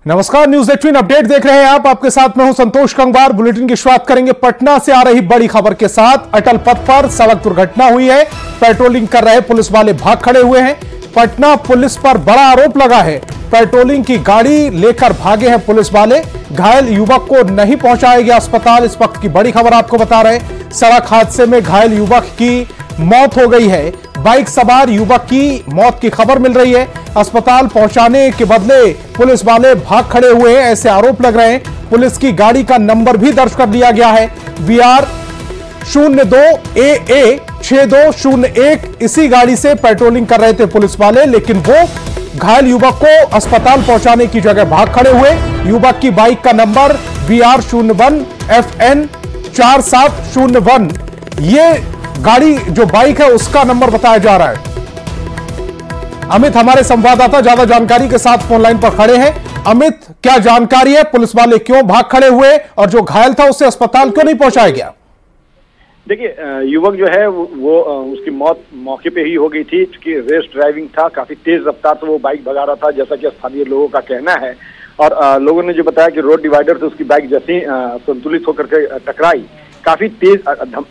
नमस्कार, news 18 update देख रहे हैं आप। आपके साथ मैं हूं संतोष कंगवार। बुलेटिन की शुरुआत करेंगे पटना से आ रही बड़ी खबर के साथ। अटल पथ पर सड़क दुर्घटना हुई है। पेट्रोलिंग कर रहे पुलिस वाले भाग खड़े हुए हैं। पटना पुलिस पर बड़ा आरोप लगा है। पेट्रोलिंग की गाड़ी लेकर भागे हैं पुलिस वाले। घायल युवक को नहीं पहुंचाया गया अस्पताल। इस वक्त की बड़ी खबर आपको बता रहे हैं। सड़क हादसे में घायल युवक की मौत हो गई है। बाइक सवार युवक की मौत की खबर मिल रही है। अस्पताल पहुंचाने के बदले पुलिस वाले भाग खड़े हुए हैं, ऐसे आरोप लग रहे हैं। पुलिस की गाड़ी का नंबर भी दर्ज कर लिया गया है, VR 02AA 6201। इसी गाड़ी से पेट्रोलिंग कर रहे थे पुलिस वाले, लेकिन वो घायल युवक को अस्पताल पहुंचाने की जगह भाग खड़े हुए। युवक की बाइक का नंबर VR 01 FN 4701। ये गाड़ी जो बाइक है उसका नंबर बताया जा रहा है। अमित हमारे संवाददाता ज्यादा जानकारी के साथ फोन लाइन पर खड़े हैं। अमित, क्या जानकारी है? पुलिस वाले क्यों भाग खड़े हुए और जो घायल था उसे अस्पताल क्यों नहीं पहुंचाया गया? देखिए, युवक जो है वो उसकी मौत मौके पे ही हो गई थी, क्योंकि रेस ड्राइविंग था, काफी तेज रफ्तार से वो बाइक भगा रहा था, जैसा कि स्थानीय लोगों का कहना है। और लोगों ने जो बताया कि रोड डिवाइडर से उसकी बाइक जैसे संतुलित होकर के टकराई, काफी तेज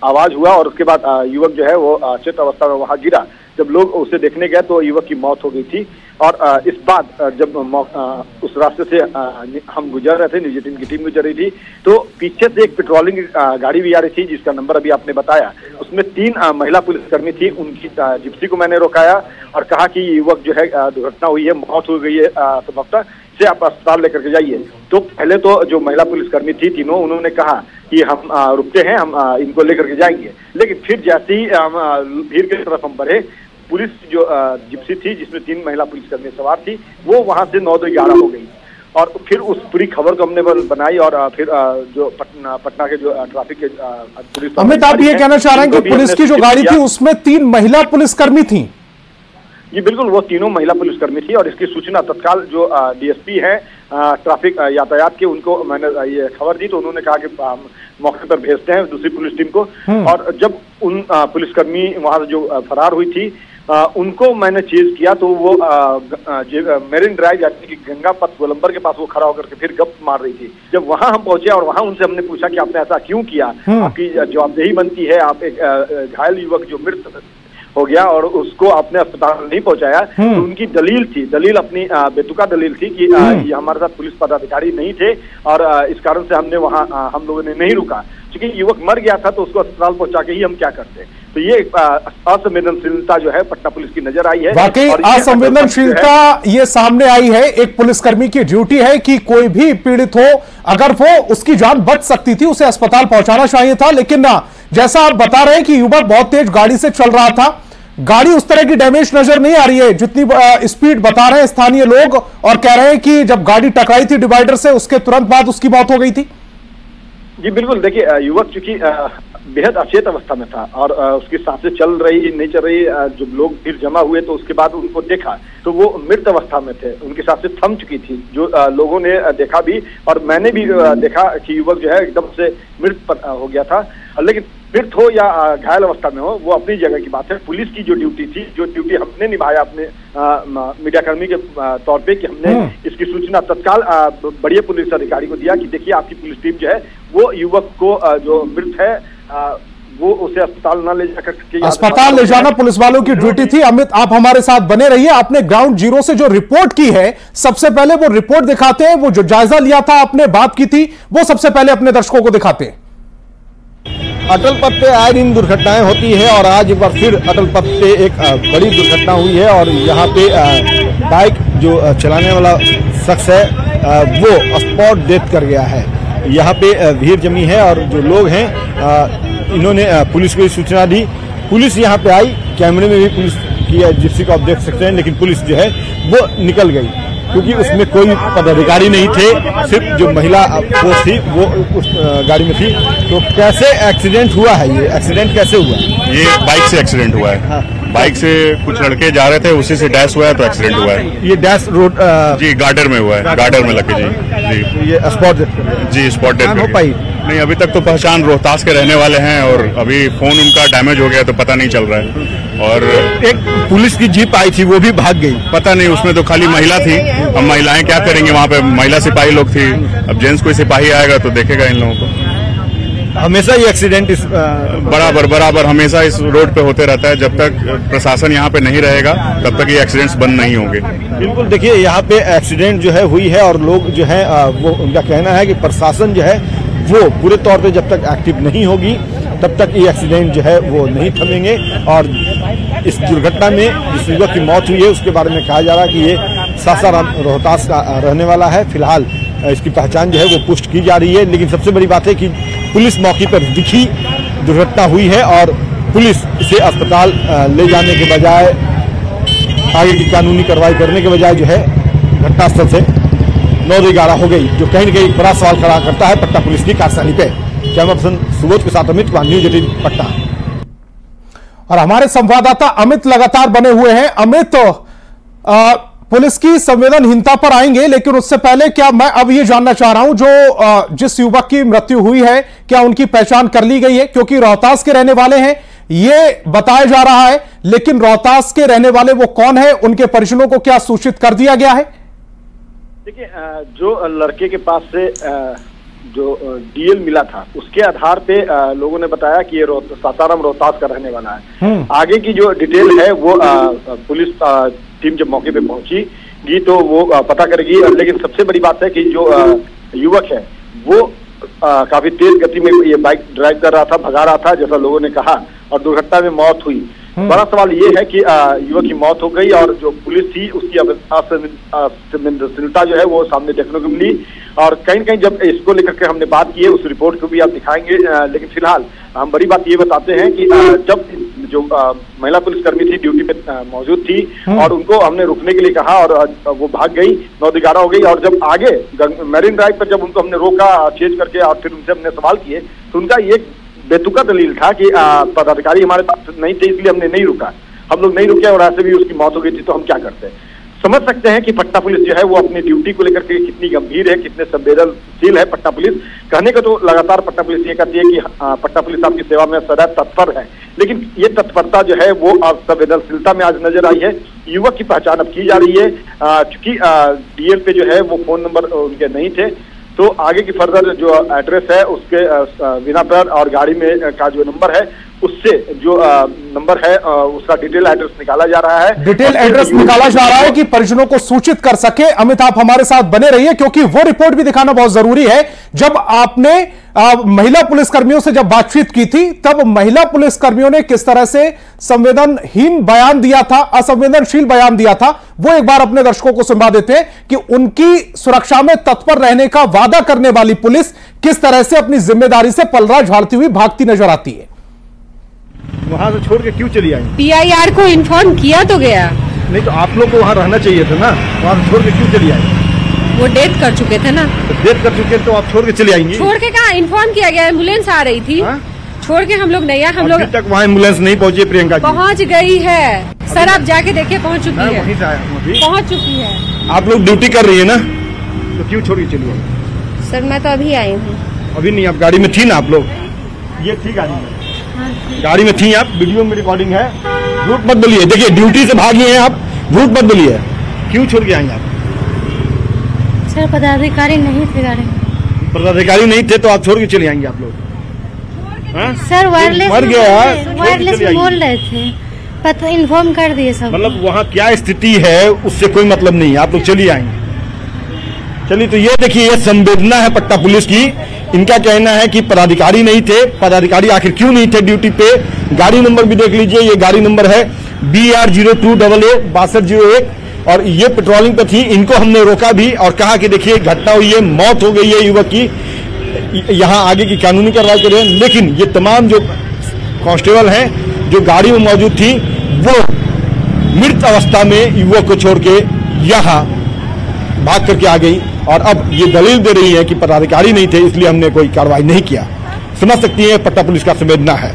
आवाज हुआ और उसके बाद युवक जो है वो अचेत अवस्था में वहां गिरा। जब लोग उसे देखने गए तो युवक की मौत हो गई थी। और इस बाद जब उस रास्ते से हम गुजर रहे थे, न्यूज 18 की टीम गुजर रही थी, तो पीछे से एक पेट्रोलिंग गाड़ी भी आ रही थी, जिसका नंबर अभी आपने बताया। उसमें 3 महिला पुलिसकर्मी थी। उनकी जिप्सी को मैंने रोकाया और कहा कि युवक जो है दुर्घटना हुई है, मौत हो गई है संभवतः, से आप अस्पताल लेकर के जाइए। तो पहले तो जो महिला पुलिसकर्मी थी तीनों, उन्होंने कहा कि हम रुकते हैं, हम इनको लेकर के जाएंगे। लेकिन फिर जैसे ही भीड़ की तरफ हम बढ़े, पुलिस जो जिप्सी थी जिसमें 3 महिला पुलिसकर्मी सवार थी, वो वहां से 9-11 हो गई। और फिर उस पूरी खबर को हमने बनाई और फिर जो पटना के जो ट्रैफिक के पुलिस। अमित, आप ये कहना चाह रहे हैं कि पुलिस की जो गाड़ी थी उसमें 3 महिला पुलिसकर्मी थी? जी बिल्कुल, वो तीनों महिला पुलिसकर्मी थी और इसकी सूचना तत्काल जो DSP है ट्रैफिक यातायात के, उनको मैंने ये खबर दी, तो उन्होंने कहा कि मौके पर भेजते हैं दूसरी पुलिस टीम को। और जब उन पुलिसकर्मी वहां से जो फरार हुई थी उनको मैंने चेज किया, तो वो मेरिन ड्राइव यानी कि गंगा पथ गोलंबर के पास वो खड़ा होकर के फिर गप मार रही थी। जब वहां हम पहुंचे और वहां उनसे हमने पूछा कि आपने ऐसा क्यों किया, आपकी जवाबदेही बनती है, आप एक घायल युवक जो मृत हो गया और उसको आपने अस्पताल नहीं पहुंचाया। तो उनकी दलील अपनी बेतुका दलील थी कि ये हमारे साथ पुलिस पदाधिकारी नहीं थे और इस कारण से हमने वहां हम लोगों ने नहीं रुका, क्योंकि युवक मर गया था तो उसको अस्पताल पहुंचा के ही हम क्या करते। तो ये असंवेदनशीलता जो है पटना पुलिस की नजर आई है। वाकई असंवेदनशीलता ये सामने आई है। एक पुलिसकर्मी की ड्यूटी है कि कोई भी पीड़ित हो, अगर वो उसकी जान बच सकती थी उसे अस्पताल पहुंचाना चाहिए था। लेकिन ना, जैसा आप बता रहे हैं कि युवक बहुत तेज गाड़ी से चल रहा था, गाड़ी उस तरह की डैमेज नजर नहीं आ रही है जितनी स्पीड बता रहे हैं स्थानीय लोग, और कह रहे हैं कि जब गाड़ी टकराई थी डिवाइडर से उसके तुरंत बाद उसकी मौत हो गई थी। जी बिल्कुल, देखिए युवक चूंकि बेहद अचेत अवस्था में था और उसकी सांसें चल रही नहीं चल रही, जब लोग फिर जमा हुए तो उसके बाद उनको देखा तो वो मृत अवस्था में थे, उनकी सांसें थम चुकी थी, जो लोगों ने देखा भी और मैंने भी देखा कि युवक जो है एकदम से मृत हो गया था। लेकिन मृत हो या घायल अवस्था में हो, वो अपनी जगह की बात है। पुलिस की जो ड्यूटी थी, जो ड्यूटी हमने निभाया अपने मीडियाकर्मी के तौर पे, कि हमने इसकी सूचना तत्काल बड़े पुलिस अधिकारी को दिया कि देखिए आपकी पुलिस टीम जो है वो युवक को जो मृत है वो उसे अस्पताल न ले जाकर के अस्पताल ले जाना पुलिस वालों की ड्यूटी थी। अमित, आप हमारे साथ बने रहिए। आपने ग्राउंड जीरो से जो रिपोर्ट की है, सबसे पहले वो रिपोर्ट दिखाते हैं। वो जो जायजा लिया था, आपने बात की थी, वो सबसे पहले अपने दर्शकों को दिखाते हैं। अटल पथ पे आए दिन दुर्घटनाएं होती है और आज एक बार फिर अटल पथ पे एक बड़ी दुर्घटना हुई है और यहाँ पे बाइक जो चलाने वाला शख्स है वो स्पॉट डेथ कर गया है। यहाँ पे भीड़ जमी है और जो लोग हैं इन्होंने पुलिस को सूचना दी। पुलिस यहाँ पे आई, कैमरे में भी पुलिस की जिप्सी को आप देख सकते हैं, लेकिन पुलिस जो है वो निकल गई क्योंकि उसमें कोई पदाधिकारी नहीं थे, सिर्फ जो महिला फोर्स थी वो उस गाड़ी में थी। तो कैसे एक्सीडेंट हुआ है? ये एक्सीडेंट कैसे हुआ? ये बाइक से एक्सीडेंट हुआ है। हाँ। बाइक से कुछ लड़के जा रहे थे, उसी से डैश हुआ है तो एक्सीडेंट हुआ है। ये डैश रोड जी गार्डर में हुआ है, गार्डर में लगे जी। ये स्पॉट डेथ? जी स्पॉट डेथ हो पाई नहीं, अभी तक तो पहचान रोहतास के रहने वाले हैं और अभी फोन उनका डैमेज हो गया तो पता नहीं चल रहा है। और एक पुलिस की जीप आई थी, वो भी भाग गई। पता नहीं, उसमें तो खाली महिला थी। अब महिलाएं क्या करेंगे, वहाँ पे महिला सिपाही लोग थी। अब जेंट्स कोई सिपाही आएगा तो देखेगा इन लोगों को। हमेशा ये एक्सीडेंट बराबर हमेशा इस रोड पे होते रहता है। जब तक प्रशासन यहाँ पे नहीं रहेगा तब तक ये एक्सीडेंट्स बंद नहीं होंगे। बिल्कुल, देखिए यहाँ पे एक्सीडेंट जो है हुई है और लोग जो है वो उनका कहना है कि प्रशासन जो है वो पूरे तौर पे जब तक एक्टिव नहीं होगी तब तक ये एक्सीडेंट जो है वो नहीं थमेंगे। और इस दुर्घटना में जिस युवक की मौत हुई है उसके बारे में कहा जा रहा है कि ये सासाराम रोहतास का रहने वाला है। फिलहाल इसकी पहचान जो है वो पुष्ट की जा रही है, लेकिन सबसे बड़ी बात है कि पुलिस मौके पर दिखी, दुर्घटना हुई है और पुलिस इसे अस्पताल ले जाने के बजाय, आगे की कानूनी कार्रवाई करने के बजाय जो है घटनास्थल से 9-11 हो गई, जो कहीं न कहीं बड़ा सवाल खड़ा करता है पटना पुलिस की कार्यशैली पे। कैमरा पर्सन सुबोध के साथ अमित कुमार, न्यूज 18 पटना। और हमारे संवाददाता अमित लगातार बने हुए हैं। अमित, पुलिस की संवेदनहीनता पर आएंगे, लेकिन उससे पहले क्या मैं अब ये जानना चाह रहा हूं, जो जिस युवक की मृत्यु हुई है क्या उनकी पहचान कर ली गई है? क्योंकि रोहतास के रहने वाले हैं ये बताया जा रहा है, लेकिन रोहतास के रहने वाले वो कौन है, उनके परिजनों को क्या सूचित कर दिया गया है? देखिए, जो लड़के के पास से जो डीएल मिला था उसके आधार पे लोगों ने बताया कि ये सासाराम रोहतास का रहने वाला है। आगे की जो डिटेल है वो पुलिस टीम जब मौके पे पहुंचीगी तो वो पता करेगी। लेकिन सबसे बड़ी बात है कि जो युवक है वो काफी तेज गति में ये बाइक ड्राइव कर रहा था, भगा रहा था, जैसा लोगों ने कहा, और दुर्घटना में मौत हुई। बड़ा सवाल ये है कि युवक की मौत हो गई और जो पुलिस थी उसकी असंवेदनशीलता जो है वो सामने देखने को मिली। और कहीं न कहीं जब इसको लेकर के हमने बात की है, उस रिपोर्ट को भी आप दिखाएंगे, लेकिन फिलहाल हम बड़ी बात ये बताते हैं कि जब जो महिला पुलिसकर्मी थी ड्यूटी पे मौजूद थी और उनको हमने रुकने के लिए कहा और वो भाग गई, 9-11 हो गई। और जब आगे मैरिन ड्राइव पर जब उनको हमने रोका चेंज करके और फिर उनसे हमने सवाल किए तो उनका ये बेतुका दलील था कि पदाधिकारी हमारे पास नहीं थे इसलिए हमने नहीं रुका, हम लोग नहीं रुके और ऐसे भी उसकी मौत हो गई थी तो हम क्या करते हैं। समझ सकते हैं कि पटना पुलिस जो है वो अपनी ड्यूटी को लेकर के कितनी गंभीर है, कितने संवेदनशील है पटना पुलिस। कहने को तो लगातार पटना पुलिस ये कहती है कि पटना पुलिस आपकी सेवा में सदैव तत्पर है, लेकिन ये तत्परता जो है वो संवेदनशीलता में आज नजर आई है। युवक की पहचान अब की जा रही है, चूंकि डीएल पे जो है वो फोन नंबर उनके नहीं थे, तो आगे की फर्दर जो एड्रेस है उसके बिना पर और गाड़ी में का जो नंबर है उससे जो नंबर है उसका डिटेल एड्रेस निकाला जा रहा है। डिटेल एड्रेस निकाला जा रहा है कि परिजनों को सूचित कर सके। अमित, आप हमारे साथ बने रहिए क्योंकि वो रिपोर्ट भी दिखाना बहुत जरूरी है। जब आपने महिला पुलिसकर्मियों से जब बातचीत की थी तब महिला पुलिसकर्मियों ने किस तरह से संवेदनहीन बयान दिया था, असंवेदनशील बयान दिया था, वो एक बार अपने दर्शकों को सुना देते हैं कि उनकी सुरक्षा में तत्पर रहने का वादा करने वाली पुलिस किस तरह से अपनी जिम्मेदारी से पलड़ा झाड़ती हुई भागती नजर आती है। वहाँ से छोड़ के क्यों चली आई? पीआईआर को इन्फॉर्म किया तो गया। नहीं तो आप लोग को वहाँ रहना चाहिए था ना, वहाँ से छोड़ के क्यों चली आई? वो डेथ कर चुके थे ना। तो डेथ कर चुके तो आप छोड़ के चली आएंगी? छोड़ के कहाँ, इन्फॉर्म किया गया, एम्बुलेंस आ रही थी। छोड़ के हम लोग नहीं आए, हम लोग तक वहाँ एम्बुलेंस नहीं पहुँची। प्रियंका जी पहुँच गई है सर, आप जाके देखिए, पहुँच चुकी है, वहीं से आया हूँ अभी। पहुँच चुकी है। आप लोग ड्यूटी कर रही है ना, तो क्यों छोड़ के चली आई? सर मैं तो अभी आई हूँ। अभी नहीं, आप गाड़ी में थी ना आप लोग? ये थी गाड़ी में? गाड़ी में थी आप, वीडियो में रिकॉर्डिंग है। झूठ मत बोलिए, देखिए ड्यूटी से भागी हैं आप, झूठ मत बोलिए। क्यों छोड़ के आएंगे आप? सर पदाधिकारी नहीं थे गाड़ी में। पदाधिकारी नहीं थे तो आप छोड़ के चले आएंगे आप लोग? सर वायरलेस मर गया, वायरलेस बोल रहे थे, पता इन्फॉर्म कर दिए सब। मतलब वहाँ क्या स्थिति है उससे कोई मतलब नहीं है, आप लोग चलिए आएंगे। चलिए, तो ये देखिए ये संवेदना है पटना पुलिस की। इनका कहना है कि पदाधिकारी नहीं थे। पदाधिकारी आखिर क्यों नहीं थे ड्यूटी पे? गाड़ी नंबर भी देख लीजिए, ये गाड़ी नंबर है BR02AA6201 और ये पेट्रोलिंग पे थी। इनको हमने रोका भी और कहा कि देखिए घटना हुई है, मौत हो गई है युवक की, यहाँ आगे की कानूनी कार्रवाई करें। लेकिन ये तमाम जो कांस्टेबल हैं जो गाड़ी में मौजूद थी वो मृत अवस्था में युवक को छोड़ के यहाँ भाग करके आ गई और अब ये दलील दे रही है कि पदाधिकारी नहीं थे इसलिए हमने कोई कार्रवाई नहीं किया। समझ सकती है पटना पुलिस का संवेदना है।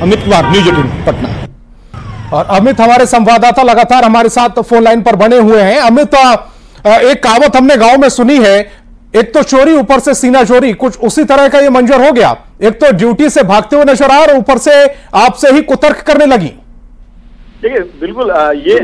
अमित कुमार, न्यूज 18 पटना। और अमित हमारे संवाददाता लगातार हमारे साथ फोन लाइन पर बने हुए हैं। अमित, एक कहावत हमने गांव में सुनी है, एक तो चोरी ऊपर से सीना चोरी, कुछ उसी तरह का ये मंजर हो गया। एक तो ड्यूटी से भागते हुए नजर आ और ऊपर से आपसे ही कुतर्क करने लगी। देखिए बिल्कुल ये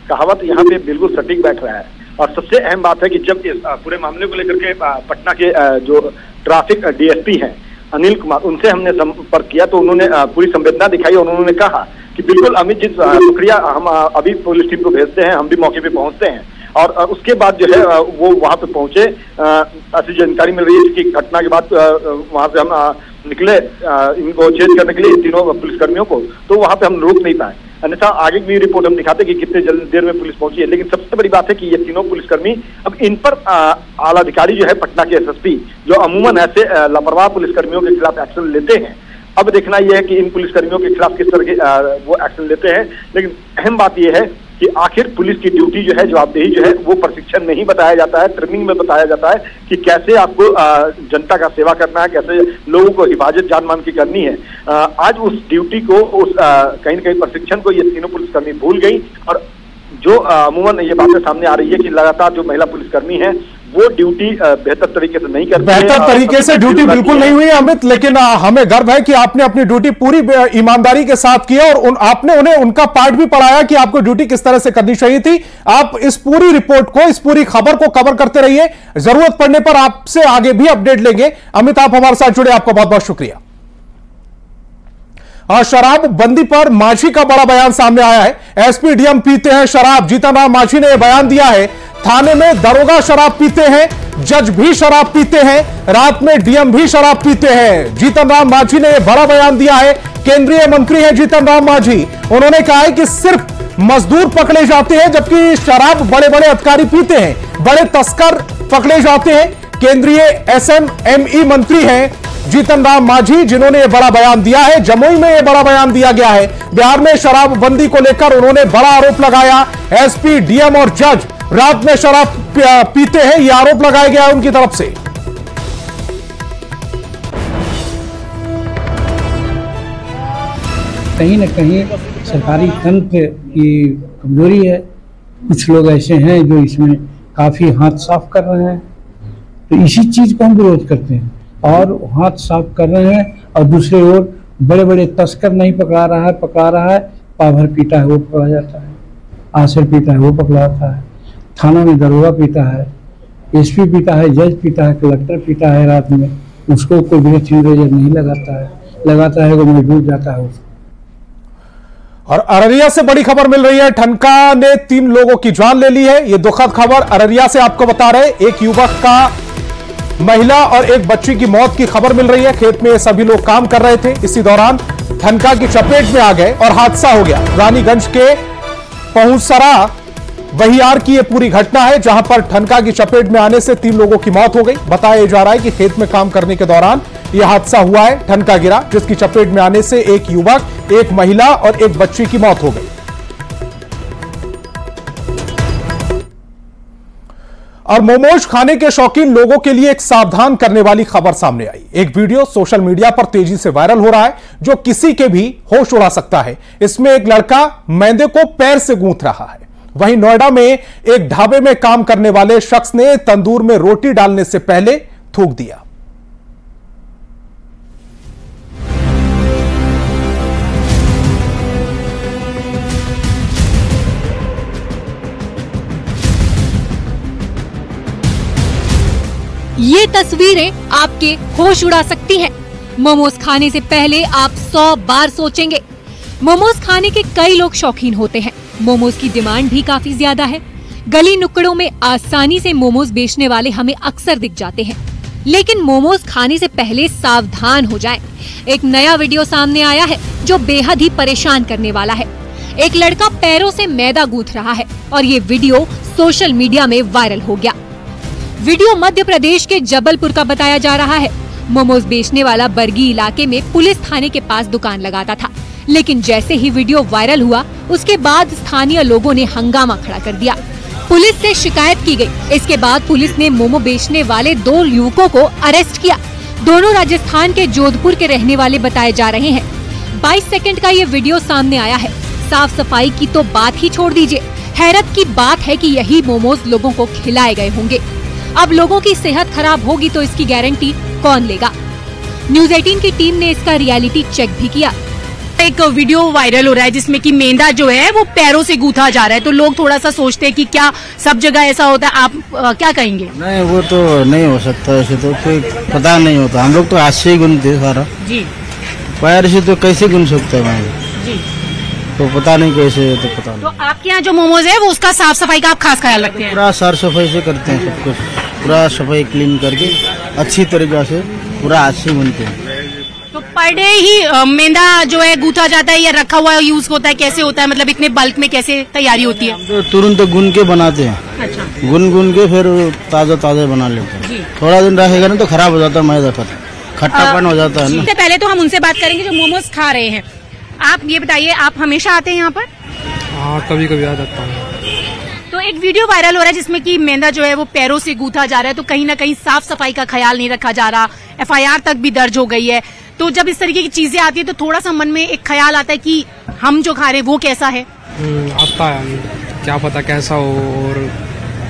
कहावत यहाँ पे बिल्कुल सटीक बैठ रहा है। और सबसे अहम बात है कि जब इस पूरे मामले को लेकर के पटना के जो ट्रैफिक डीएसपी हैं अनिल कुमार, उनसे हमने संपर्क किया तो उन्होंने पूरी संवेदना दिखाई और उन्होंने कहा कि बिल्कुल अमित जी शुक्रिया, हम अभी पुलिस टीम को भेजते हैं, हम भी मौके पे पहुंचते हैं। और उसके बाद जो है वो वहां पे पहुंचे। ऐसी जानकारी मिल रही है कि घटना के बाद वहां से हम निकले इनको चेंज करने के लिए तीनों पुलिसकर्मियों को, तो वहां पे हम रोक नहीं पाए, अन्यथा आगे की रिपोर्ट हम दिखाते कि कितने जल्दी देर में पुलिस पहुंची है। लेकिन सबसे बड़ी बात है कि ये तीनों पुलिसकर्मी अब इन पर आला अधिकारी जो है पटना के एसएसपी, जो अमूमन ऐसे लापरवाह पुलिसकर्मियों के खिलाफ एक्शन लेते हैं, अब देखना यह है कि इन पुलिसकर्मियों के खिलाफ किस तरह के वो एक्शन लेते हैं। लेकिन अहम बात यह है कि आखिर पुलिस की ड्यूटी जो है, जवाबदेही जो है, वो प्रशिक्षण नहीं बताया जाता है, ट्रेनिंग में बताया जाता है कि कैसे आपको जनता का सेवा करना है, कैसे लोगों को हिफाजत जान मान की करनी है। आज उस ड्यूटी को, उस कहीं न कहीं प्रशिक्षण को ये तीनों पुलिसकर्मी भूल गई। और जो अमूमन ये बातें सामने आ रही है कि लगातार जो महिला पुलिसकर्मी है वो ड्यूटी बेहतर तरीके से नहीं करती, बेहतर तरीके से ड्यूटी बिल्कुल नहीं हुई है अमित, लेकिन हमें गर्व है कि आपने अपनी ड्यूटी पूरी ईमानदारी के साथ की और आपने उन्हें उनका पार्ट भी पढ़ाया कि आपको ड्यूटी किस तरह से करनी चाहिए थी। आप इस पूरी रिपोर्ट को, इस पूरी खबर को कवर करते रहिए, जरूरत पड़ने पर आपसे आगे भी अपडेट लेंगे। अमित, आप हमारे साथ जुड़े, आपका बहुत बहुत शुक्रिया। शराब बंदी पर मांझी का बड़ा बयान सामने आया है। एसपी डीएम पीते हैं शराब, जीतन राम मांझी ने यह बयान दिया है। थाने में दरोगा शराब पीते हैं, जज भी शराब पीते हैं, रात में डीएम भी शराब पीते हैं। जीतन राम मांझी ने यह बड़ा बयान दिया है। केंद्रीय मंत्री हैं जीतन राम मांझी, उन्होंने कहा है कि सिर्फ मजदूर पकड़े जाते हैं जबकि शराब बड़े बड़े अधिकारी पीते हैं, बड़े तस्कर पकड़े जाते हैं। केंद्रीय एसएमई मंत्री हैं जीतन राम मांझी, जिन्होंने यह बड़ा बयान दिया है। जमुई में यह बड़ा बयान दिया गया है। बिहार में शराबबंदी को लेकर उन्होंने बड़ा आरोप लगाया। एसपी, डीएम और जज रात में शराब पीते हैं, यह आरोप लगाया गया है उनकी तरफ से। कहीं न कहीं सरकारी तंत्र की कमजोरी है। कुछ लोग ऐसे हैं जो इसमें काफी हाथ साफ कर रहे हैं, तो इसी चीज को हम विरोध करते हैं और हाथ साफ कर रहे हैं। और दूसरी ओर बड़े बड़े तस्कर नहीं पकड़ा रहा है, पाभर पीता है वो पकड़ा जाता है, आसर पीता है वो पकड़ा जाता है, थाना में दरोगा पीता है, एसपी पीता है, जज पीता है, कलेक्टर पीता है रात में, उसको कोई भी नजर नहीं लगाता है वो मजबूर जाता है उसको। और अररिया से बड़ी खबर मिल रही है। ठनका ने 3 लोगों की जान ले ली है। यह दुखद खबर अररिया से आपको बता रहे। एक युवक का, महिला और एक बच्ची की मौत की खबर मिल रही है। खेत में ये सभी लोग काम कर रहे थे, इसी दौरान ठनका की चपेट में आ गए और हादसा हो गया। रानीगंज के पहुंसरा बहियार की यह पूरी घटना है, जहां पर ठनका की चपेट में आने से 3 लोगों की मौत हो गई। बताया जा रहा है कि खेत में काम करने के दौरान यह हादसा हुआ है। ठनका गिरा, जिसकी चपेट में आने से एक युवक, एक महिला और एक बच्ची की मौत हो गई। और मोमोज खाने के शौकीन लोगों के लिए एक सावधान करने वाली खबर सामने आई। एक वीडियो सोशल मीडिया पर तेजी से वायरल हो रहा है, जो किसी के भी होश उड़ा सकता है। इसमें एक लड़का मैदे को पैर से गूंथ रहा है। वहीं नोएडा में एक ढाबे में काम करने वाले शख्स ने तंदूर में रोटी डालने से पहले थूक दिया। ये तस्वीरें आपके होश उड़ा सकती हैं। मोमोज खाने से पहले आप 100 बार सोचेंगे। मोमोज खाने के कई लोग शौकीन होते हैं। मोमोज की डिमांड भी काफी ज्यादा है। गली नुक्कड़ों में आसानी से मोमोज बेचने वाले हमें अक्सर दिख जाते हैं। लेकिन मोमोज खाने से पहले सावधान हो जाएं। एक नया वीडियो सामने आया है जो बेहद ही परेशान करने वाला है। एक लड़का पैरों से मैदा गूंथ रहा है और ये वीडियो सोशल मीडिया में वायरल हो गया। वीडियो मध्य प्रदेश के जबलपुर का बताया जा रहा है। मोमोज बेचने वाला बरगी इलाके में पुलिस थाने के पास दुकान लगाता था, लेकिन जैसे ही वीडियो वायरल हुआ उसके बाद स्थानीय लोगों ने हंगामा खड़ा कर दिया। पुलिस से शिकायत की गई। इसके बाद पुलिस ने मोमो बेचने वाले 2 युवकों को अरेस्ट किया। दोनों राजस्थान के जोधपुर के रहने वाले बताए जा रहे हैं। 22 सेकंड का ये वीडियो सामने आया है। साफ सफाई की तो बात ही छोड़ दीजिए। हैरत की बात है कि यही मोमोज लोगों को खिलाए गए होंगे। अब लोगों की सेहत खराब होगी तो इसकी गारंटी कौन लेगा? न्यूज़ 18 की टीम ने इसका रियलिटी चेक भी किया। एक वीडियो वायरल हो रहा है जिसमें कि मेंढा जो है वो पैरों से गूंथा जा रहा है, तो लोग थोड़ा सा सोचते हैं कि क्या सब जगह ऐसा होता है, आप क्या कहेंगे? नहीं, वो तो नहीं हो सकता ऐसे, तो कोई पता नहीं होता। हम लोग तो हाथ से ही गुनते सारा जी, पैर से तो कैसे गुन सकते हैं जी, तो पता नहीं कैसे, तो पता नहीं। तो आपके यहाँ जो मोमोज है वो उसका साफ सफाई का आप खास ख्याल रखते हैं? पूरा साफ सफाई से करते हैं, सब कुछ पूरा सफाई क्लीन करके अच्छी तरीका से पूरा हाथ से बुनते हैं। तो पर डे ही मेंढा जो है गूंथा जाता है या रखा हुआ यूज होता है, कैसे होता है, मतलब इतने बल्क में कैसे तैयारी होती है? तो तुरंत गुन के बनाते हैं। अच्छा। गुन के फिर ताजा बना लेते हैं। थोड़ा दिन रहेगा ना तो खराब हो जाता है, मैदा खट्टापन हो जाता है ना। पहले तो हम उनसे बात करेंगे जो मोमोज खा रहे हैं। आप ये बताइए, आप हमेशा आते हैं यहाँ पर? हाँ, कभी कभी आ जाता हूँ। तो एक वीडियो वायरल हो रहा है जिसमें कि मेंढा जो है वो पैरों से गूंथा जा रहा है, तो कहीं ना कहीं साफ सफाई का ख्याल नहीं रखा जा रहा, FIR तक भी दर्ज हो गई है। तो जब इस तरीके की चीजें आती है तो थोड़ा सा मन में एक ख्याल आता है कि हम जो खा रहे हैं वो कैसा है। आता है, क्या पता कैसा हो और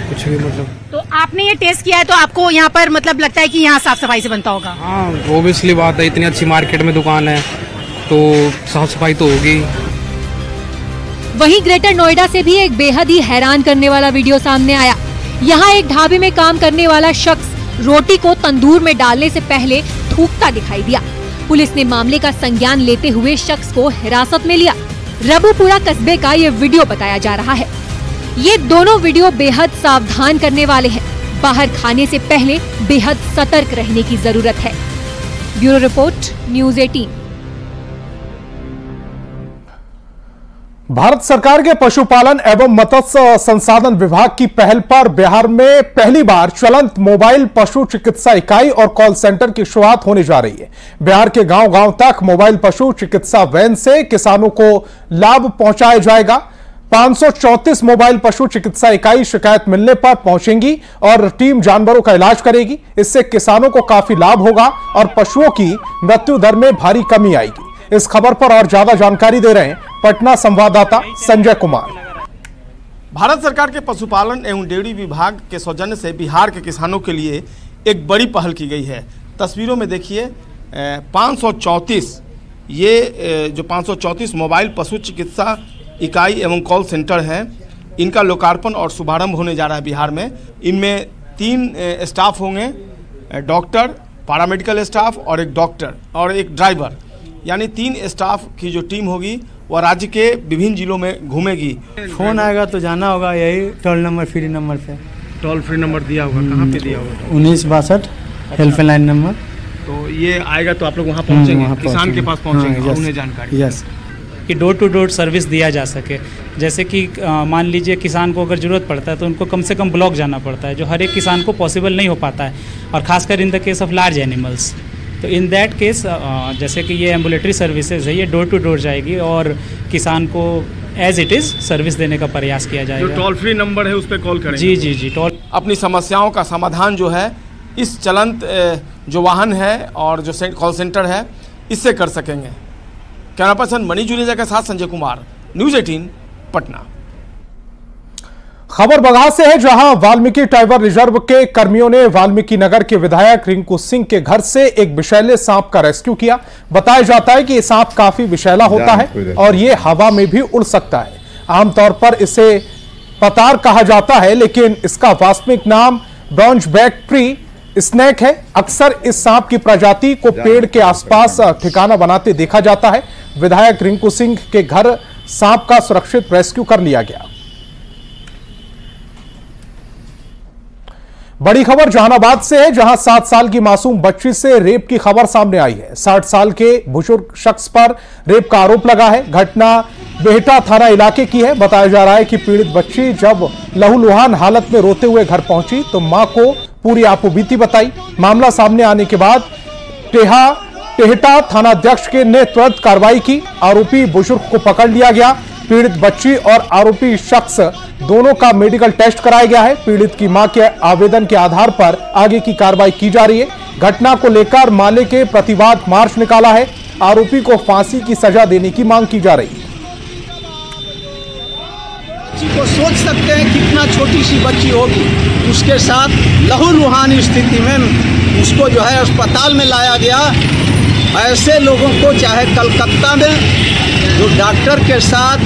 कुछ भी, मतलब। तो आपने ये टेस्ट किया है तो आपको यहाँ पर मतलब लगता है कि यहाँ साफ सफाई से बनता होगा? हाँ, ऑब्वियसली बात है, इतनी अच्छी मार्केट में दुकान है तो साफ सफाई तो होगी। वहीं ग्रेटर नोएडा से भी एक बेहद ही हैरान करने वाला वीडियो सामने आया। यहाँ एक ढाबे में काम करने वाला शख्स रोटी को तंदूर में डालने से पहले थूकता दिखाई दिया। पुलिस ने मामले का संज्ञान लेते हुए शख्स को हिरासत में लिया। रबुपुरा कस्बे का ये वीडियो बताया जा रहा है। ये दोनों वीडियो बेहद सावधान करने वाले हैं। बाहर खाने से पहले बेहद सतर्क रहने की जरूरत है। Bureau report, news 18। भारत सरकार के पशुपालन एवं मत्स्य संसाधन विभाग की पहल पर बिहार में पहली बार चलंत मोबाइल पशु चिकित्सा इकाई और कॉल सेंटर की शुरुआत होने जा रही है। बिहार के गांव-गांव तक मोबाइल पशु चिकित्सा वैन से किसानों को लाभ पहुंचाया जाएगा। 534 मोबाइल पशु चिकित्सा इकाई शिकायत मिलने पर पहुंचेंगी और टीम जानवरों का इलाज करेगी। इससे किसानों को काफी लाभ होगा और पशुओं की मृत्यु दर में भारी कमी आएगी। इस खबर पर और ज्यादा जानकारी दे रहे हैं पटना संवाददाता संजय कुमार। भारत सरकार के पशुपालन एवं डेयरी विभाग के सौजन्य से बिहार के किसानों के लिए एक बड़ी पहल की गई है। तस्वीरों में देखिए 534 ये जो 534 मोबाइल पशु चिकित्सा इकाई एवं कॉल सेंटर हैं, इनका लोकार्पण और शुभारंभ होने जा रहा है बिहार में। इनमें 3 स्टाफ होंगे, डॉक्टर, पैरामेडिकल स्टाफ और एक डॉक्टर और एक ड्राइवर, यानी 3 स्टाफ की जो टीम होगी वह राज्य के विभिन्न जिलों में घूमेगी। फोन आएगा तो जाना होगा, यही टोल नंबर फ्री नंबर पे। टोल फ्री नंबर दिया होगा, कहाँ पे दिया होगा? 1962 हेल्पलाइन नंबर। तो ये आएगा तो आप लोग वहाँ पहुँचेंगे, किसान के पास पहुँचेंगे, उन्हें जानकारी। यस, कि डोर टू डोर सर्विस दिया जा सके। जैसे कि मान लीजिए किसान को अगर ज़रूरत पड़ता है तो उनको कम से कम ब्लॉक जाना पड़ता है, जो हर एक किसान को पॉसिबल नहीं हो पाता है, और खासकर in the case of large animals. तो इन दैट केस जैसे कि ये एम्बुलेटरी सर्विसेज है, ये डोर टू डोर जाएगी और किसान को एज इट इज़ सर्विस देने का प्रयास किया जाएगा। जो टोल फ्री नंबर है उस पर कॉल करेंगे। जी जी जी, टोल। अपनी समस्याओं का समाधान जो है इस चलंत जो वाहन है और जो कॉल सेंटर है इससे कर सकेंगे। कैमरा पर्सन मणि जुनेजा के साथ संजय कुमार, न्यूज़ 18 पटना। खबर बगहा से है, जहां वाल्मीकि टाइगर रिजर्व के कर्मियों ने वाल्मीकि नगर के विधायक रिंकू सिंह के घर से एक विषैले सांप का रेस्क्यू किया। बताया जाता है कि ये सांप काफी विषैला होता है और ये हवा में भी उड़ सकता है। आमतौर पर इसे पतार कहा जाता है, लेकिन इसका वास्तविक नाम ब्रॉन्ज बैक ट्री स्नेक है। अक्सर इस सांप की प्रजाति को पेड़ के आसपास ठिकाना बनाते देखा जाता है। विधायक रिंकू सिंह के घर सांप का सुरक्षित रेस्क्यू कर लिया गया। बड़ी खबर जहानाबाद से है, जहां 7 साल की मासूम बच्ची से रेप की खबर सामने आई है। 60 साल के बुजुर्ग शख्स पर रेप का आरोप लगा है। घटना बेहटा थाना इलाके की है। बताया जा रहा है कि पीड़ित बच्ची जब लहूलुहान हालत में रोते हुए घर पहुंची तो मां को पूरी आपूबीती बताई। मामला सामने आने के बाद टेहटा थानाध्यक्ष ने तुरंत कार्रवाई की। आरोपी बुजुर्ग को पकड़ लिया गया। पीड़ित बच्ची और आरोपी शख्स दोनों का मेडिकल टेस्ट कराया गया है। पीड़ित की मां के आवेदन के आधार पर आगे की कार्रवाई की जा रही है। घटना को लेकर माले के प्रतिवाद मार्च निकाला है। आरोपी को फांसी की सजा देने की मांग की जा रही है। बच्ची को सोच सकते हैं कितना छोटी सी बच्ची होगी, उसके साथ लहूलुहान स्थिति में उसको जो है अस्पताल में लाया गया ऐसे लोगों को, चाहे कलकत्ता में जो डॉक्टर के साथ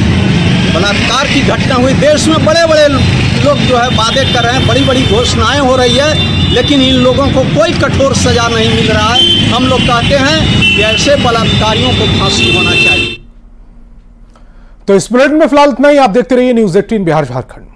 बलात्कार की घटना हुई, देश में बड़े बड़े लोग जो है वादे कर रहे हैं, बड़ी बड़ी घोषणाएं हो रही है, लेकिन इन लोगों को कोई कठोर सजा नहीं मिल रहा है। हम लोग कहते हैं कि ऐसे बलात्कारियों को फांसी होना चाहिए। तो इस बुलेटिन में फिलहाल इतना ही। आप देखते रहिए न्यूज़ 18 बिहार झारखंड।